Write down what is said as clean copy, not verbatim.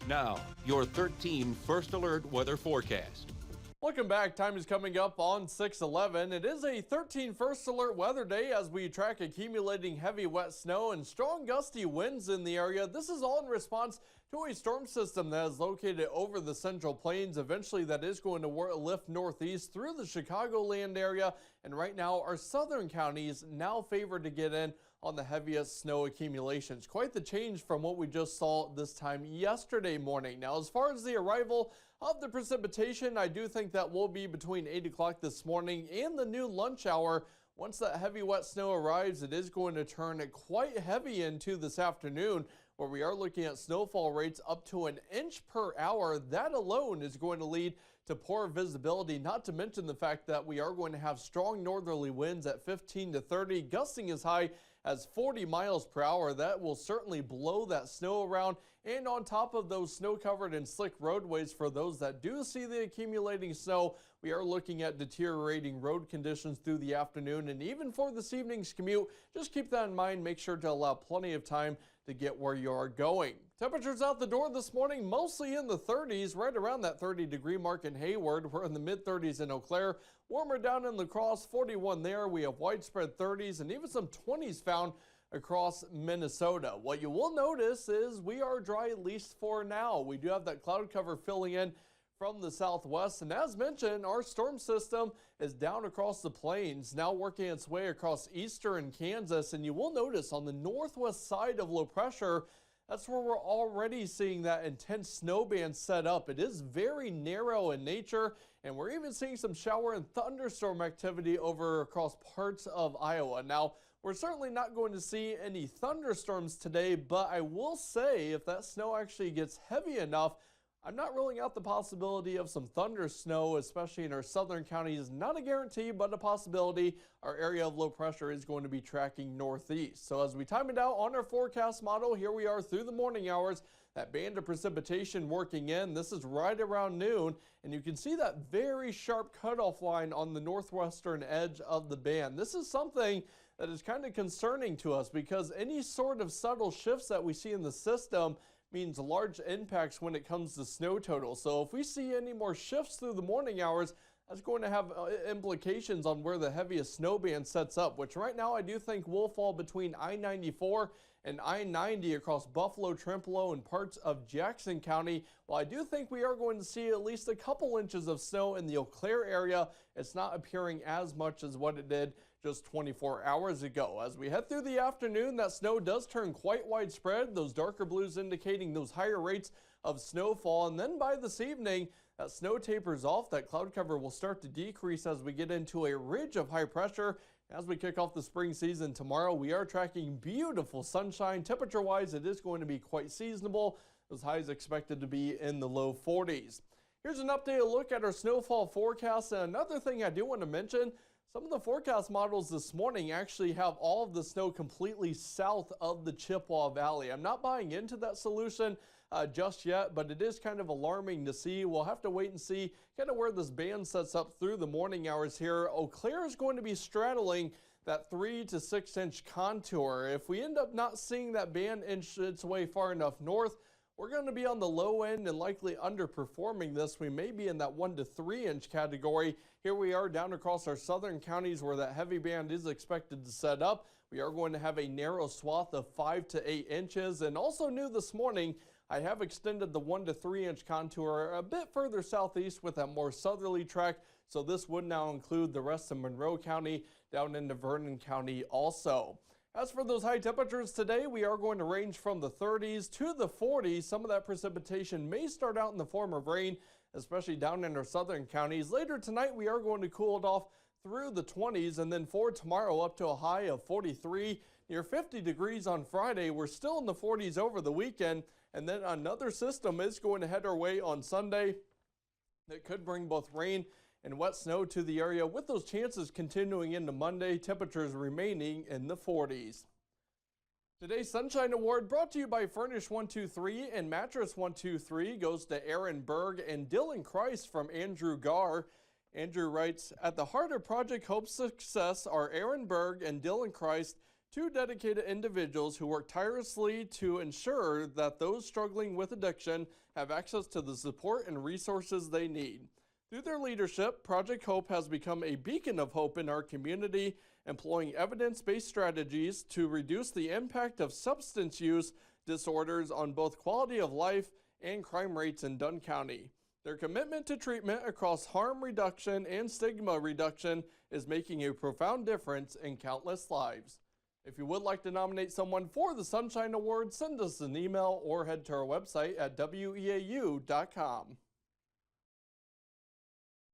Now, your 13 First Alert weather forecast. Welcome back. Time is coming up on 6/11. It is a 13 First Alert weather day as we track accumulating heavy wet snow and strong gusty winds in the area. This is all in response to a storm system that is located over the Central Plains. Eventually, that is going to lift northeast through the Chicagoland area. And right now, our southern counties now favored to get in on the heaviest snow accumulations. Quite the change from what we just saw this time yesterday morning. Now, as far as the arrival of the precipitation, I do think that will be between 8 o'clock this morning and the new lunch hour. Once that heavy wet snow arrives, it is going to turn quite heavy into this afternoon, where we are looking at snowfall rates up to an inch per hour. That alone is going to lead to poor visibility, not to mention the fact that we are going to have strong northerly winds at 15 to 30, gusting as high as 40 miles per hour. That will certainly blow that snow around. And on top of those snow-covered and slick roadways, for those that do see the accumulating snow, we are looking at deteriorating road conditions through the afternoon. And even for this evening's commute, just keep that in mind. Make sure to allow plenty of time to get where you are going. Temperatures out the door this morning, mostly in the 30s, right around that 30-degree mark in Hayward. We're in the mid-30s in Eau Claire. Warmer down in LaCrosse, 41 there. We have widespread 30s and even some 20s found across Minnesota. What you will notice is we are dry, at least for now. We do have that cloud cover filling in from the southwest, and as mentioned, our storm system is down across the plains, now working its way across eastern Kansas. And you will notice on the northwest side of low pressure, that's where we're already seeing that intense snow band set up. It is very narrow in nature, and we're even seeing some shower and thunderstorm activity over across parts of Iowa. Now, we're certainly not going to see any thunderstorms today, but I will say if that snow actually gets heavy enough, I'm not ruling out the possibility of some thunder snow, especially in our southern counties. Not a guarantee, but a possibility. Our area of low pressure is going to be tracking northeast. So as we time it out on our forecast model, here we are through the morning hours. That band of precipitation working in. This is right around noon, and you can see that very sharp cutoff line on the northwestern edge of the band. This is something that is kind of concerning to us because any sort of subtle shifts that we see in the system means large impacts when it comes to snow total. So if we see any more shifts through the morning hours, that's going to have implications on where the heaviest snow band sets up, which right now I do think will fall between I-94 and I-90 across Buffalo, Trempealeau, and parts of Jackson County. While I do think we are going to see at least a couple inches of snow in the Eau Claire area, it's not appearing as much as what it did just 24 hours ago. As we head through the afternoon, that snow does turn quite widespread, those darker blues indicating those higher rates of snowfall. And then by this evening, that snow tapers off. That cloud cover will start to decrease as we get into a ridge of high pressure. As we kick off the spring season tomorrow, we are tracking beautiful sunshine. Temperature-wise, it is going to be quite seasonable. Those highs expected to be in the low 40s. Here's an updated look at our snowfall forecast. And another thing I do want to mention, some of the forecast models this morning actually have all of the snow completely south of the Chippewa Valley. I'm not buying into that solution just yet, but it is kind of alarming to see. We'll have to wait and see kind of where this band sets up through the morning hours here. Eau Claire is going to be straddling that 3 to 6 inch contour. If we end up not seeing that band inch its way far enough north, we're going to be on the low end and likely underperforming this. We may be in that 1 to 3 inch category. Here we are down across our southern counties where that heavy band is expected to set up. We are going to have a narrow swath of 5 to 8 inches. And also new this morning, I have extended the 1 to 3 inch contour a bit further southeast with a more southerly track. So this would now include the rest of Monroe County down into Vernon County also. As for those high temperatures today, we are going to range from the 30s to the 40s. Some of that precipitation may start out in the form of rain, especially down in our southern counties. Later tonight, we are going to cool it off through the 20s, and then for tomorrow up to a high of 43, near 50 degrees on Friday. We're still in the 40s over the weekend, and then another system is going to head our way on Sunday that could bring both rain and wet snow to the area, with those chances continuing into Monday, temperatures remaining in the 40s. Today's Sunshine Award brought to you by Furnish 123 and Mattress 123 goes to Aaron Berg and Dylan Christ from Andrew Garr. Andrew writes, at the heart of Project Hope's success are Aaron Berg and Dylan Christ, two dedicated individuals who work tirelessly to ensure that those struggling with addiction have access to the support and resources they need. Through their leadership, Project Hope has become a beacon of hope in our community, employing evidence-based strategies to reduce the impact of substance use disorders on both quality of life and crime rates in Dunn County. Their commitment to treatment across harm reduction and stigma reduction is making a profound difference in countless lives. If you would like to nominate someone for the Sunshine Award, send us an email or head to our website at weau.com.